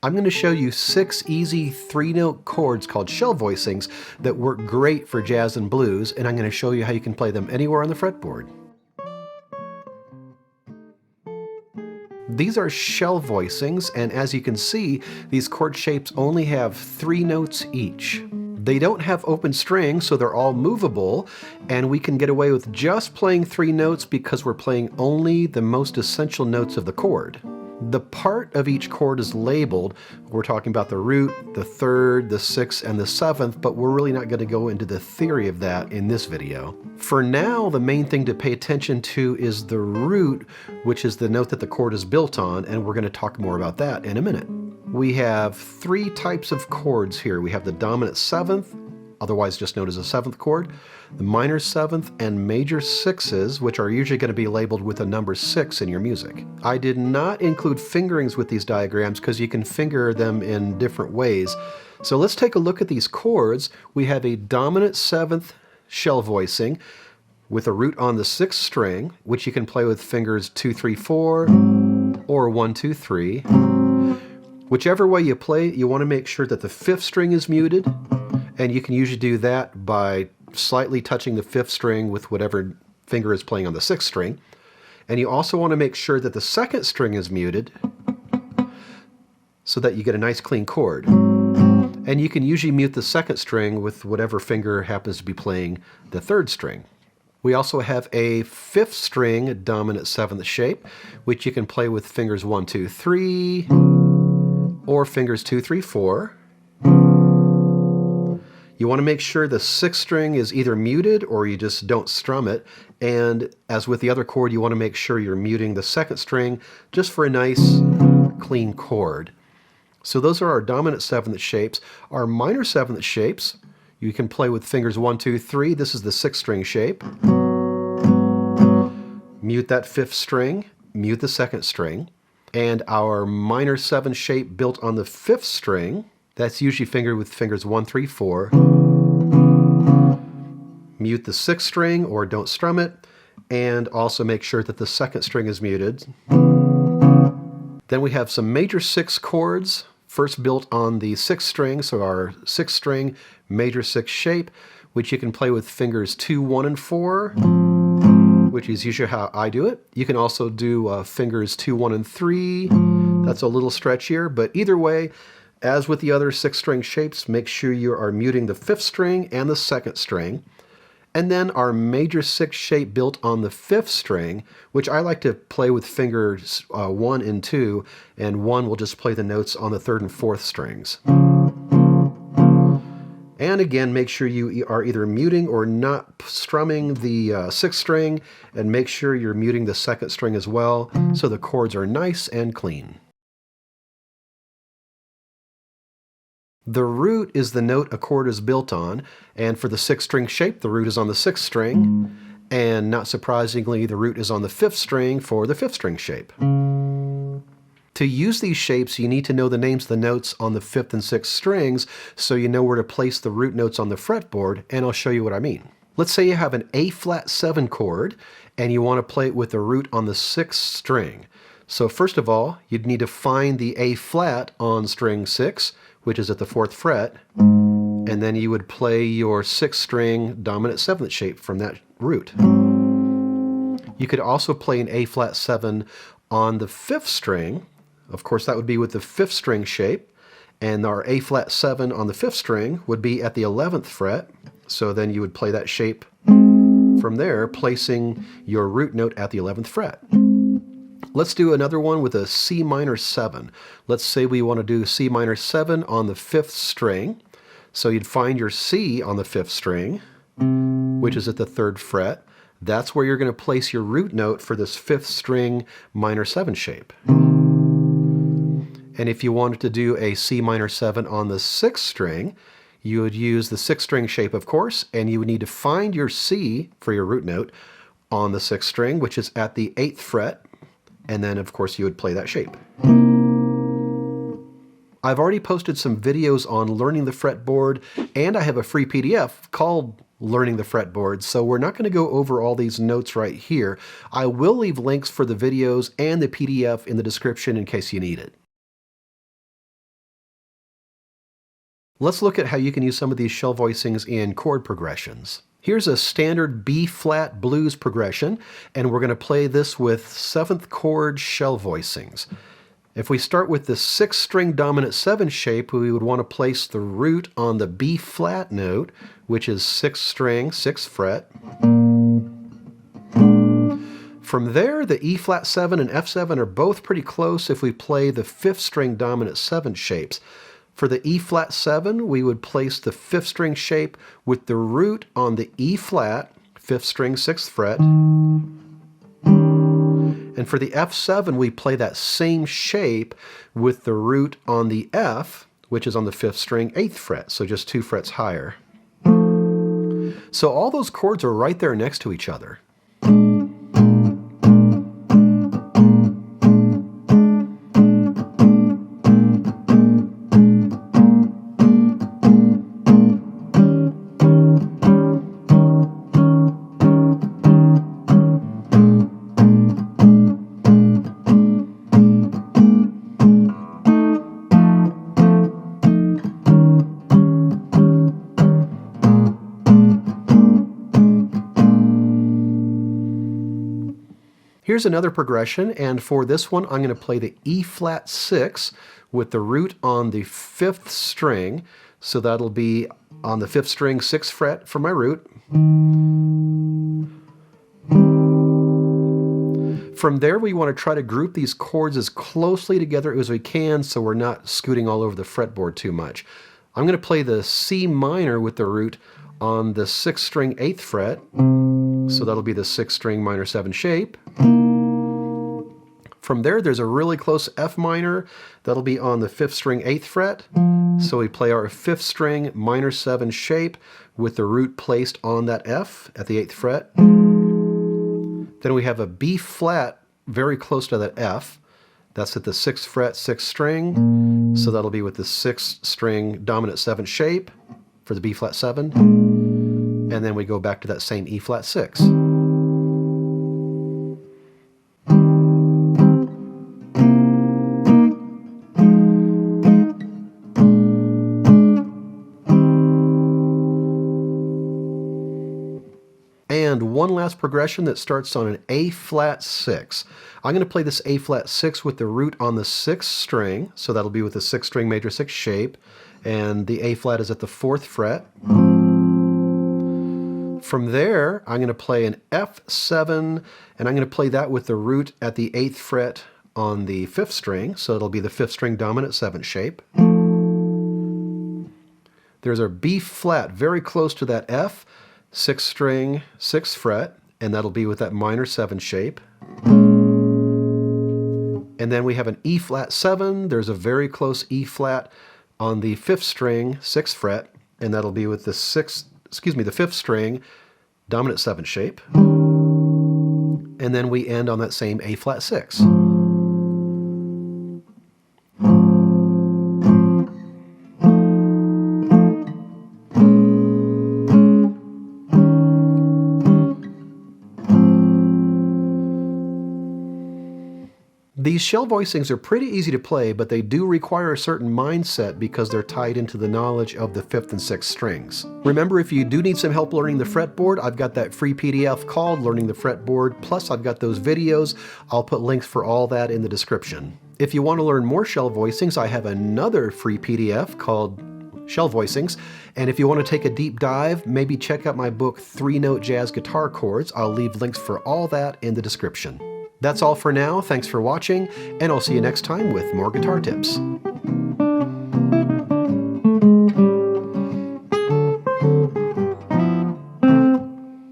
I'm going to show you 6 easy 3-note chords called shell voicings that work great for jazz and blues, and I'm going to show you how you can play them anywhere on the fretboard. These are shell voicings, and as you can see, these chord shapes only have 3 notes each. They don't have open strings, so they're all movable, and we can get away with just playing 3 notes because we're playing only the most essential notes of the chord. The part of each chord is labeled. We're talking about the root, the third, the sixth, and the seventh, but we're really not going to go into the theory of that in this video. For now, the main thing to pay attention to is the root, which is the note that the chord is built on, and we're going to talk more about that in a minute. We have 3 types of chords here. We have the dominant seventh, otherwise just known as a 7th chord, the minor 7th, and major 6s, which are usually going to be labeled with a number 6 in your music. I did not include fingerings with these diagrams because you can finger them in different ways. So let's take a look at these chords. We have a dominant 7th shell voicing with a root on the 6th string, which you can play with fingers 2, 3, 4, or 1, 2, 3. Whichever way you play it, you want to make sure that the 5th string is muted, and you can usually do that by slightly touching the 5th string with whatever finger is playing on the 6th string. And you also want to make sure that the 2nd string is muted so that you get a nice clean chord. And you can usually mute the 2nd string with whatever finger happens to be playing the 3rd string. We also have a 5th string dominant 7th shape, which you can play with fingers 1, 2, 3, or fingers 2, 3, 4. You want to make sure the 6th string is either muted or you just don't strum it. And as with the other chord, you want to make sure you're muting the 2nd string just for a nice clean chord. So those are our dominant 7th shapes. Our minor 7th shapes, you can play with fingers 1, 2, 3. This is the 6th string shape. Mute that 5th string, mute the 2nd string. And our minor 7 shape built on the 5th string, that's usually fingered with fingers 1, 3, 4. Mute the 6th string or don't strum it, and also make sure that the 2nd string is muted. Then we have some major 6 chords, first built on the 6th string, so our 6th string major 6 shape, which you can play with fingers 2, 1, and 4, which is usually how I do it. You can also do fingers 2, 1, and 3. That's a little stretchier, but either way, as with the other 6th string shapes, make sure you are muting the 5th string and the 2nd string. And then our major 6 shape built on the 5th string, which I like to play with fingers 1 and 2, and 1 will just play the notes on the 3rd and 4th strings. And again, make sure you are either muting or not strumming the 6th string, and make sure you're muting the 2nd string as well, so the chords are nice and clean. The root is the note a chord is built on, and for the 6th string shape, the root is on the 6th string, and not surprisingly, the root is on the 5th string for the 5th string shape. To use these shapes, you need to know the names of the notes on the 5th and 6th strings, so you know where to place the root notes on the fretboard, and I'll show you what I mean. Let's say you have an A-flat 7 chord, and you want to play it with the root on the 6th string. So first of all, you'd need to find the A-flat on string 6, which is at the 4th fret, and then you would play your 6th string dominant 7th shape from that root. You could also play an A-flat 7 on the 5th string. Of course, that would be with the 5th string shape, and our A-flat 7 on the 5th string would be at the 11th fret, so then you would play that shape from there, placing your root note at the 11th fret. Let's do another one with a C minor 7. Let's say we want to do C minor 7 on the 5th string. So you'd find your C on the 5th string, which is at the 3rd fret. That's where you're going to place your root note for this 5th string minor 7 shape. And if you wanted to do a C minor 7 on the 6th string, you would use the 6th string shape, of course, and you would need to find your C for your root note on the 6th string, which is at the 8th fret. And then, of course, you would play that shape. I've already posted some videos on learning the fretboard, and I have a free PDF called Learning the Fretboard, so we're not going to go over all these notes right here. I will leave links for the videos and the PDF in the description in case you need it. Let's look at how you can use some of these shell voicings in chord progressions. Here's a standard B-flat blues progression, and we're going to play this with 7th chord shell voicings. If we start with the 6th string dominant 7 shape, we would want to place the root on the B-flat note, which is 6th string, 6th fret. From there, the E-flat 7 and F7 are both pretty close if we play the 5th string dominant 7 shapes. For the E-flat 7, we would place the 5th string shape with the root on the E-flat, 5th string, 6th fret. And for the F7, we play that same shape with the root on the F, which is on the 5th string, 8th fret, so just 2 frets higher. So all those chords are right there next to each other. Here's another progression, and for this one I'm going to play the E-flat 6 with the root on the 5th string, so that'll be on the 5th string, 6th fret for my root. From there we want to try to group these chords as closely together as we can so we're not scooting all over the fretboard too much. I'm going to play the C minor with the root on the 6th string, 8th fret, so that'll be the 6th string minor 7 shape. From there, there's a really close F minor. That'll be on the 5th string, 8th fret. So we play our 5th string minor 7 shape with the root placed on that F at the 8th fret. Then we have a B flat very close to that F. That's at the 6th fret, 6th string. So that'll be with the 6th string dominant 7 shape for the B flat 7. And then we go back to that same E flat 6. And one last progression that starts on an A-flat 6. I'm going to play this A-flat 6 with the root on the 6th string, so that'll be with the 6th string major 6 shape, and the A-flat is at the 4th fret. From there, I'm going to play an F7, and I'm going to play that with the root at the 8th fret on the 5th string, so it'll be the 5th string dominant 7 shape. There's our B-flat very close to that F, 6th string, 6th fret, and that'll be with that minor 7 shape. And then we have an E-flat 7. There's a very close E-flat on the 5th string, 6th fret, and that'll be with the 5th string dominant 7 shape. And then we end on that same A-flat 6. These shell voicings are pretty easy to play, but they do require a certain mindset because they're tied into the knowledge of the 5th and 6th strings. Remember, if you do need some help learning the fretboard, I've got that free PDF called Learning the Fretboard, plus I've got those videos. I'll put links for all that in the description. If you want to learn more shell voicings, I have another free PDF called Shell Voicings, and if you want to take a deep dive, maybe check out my book 3-Note Jazz Guitar Chords. I'll leave links for all that in the description. That's all for now. Thanks for watching, and I'll see you next time with more guitar tips.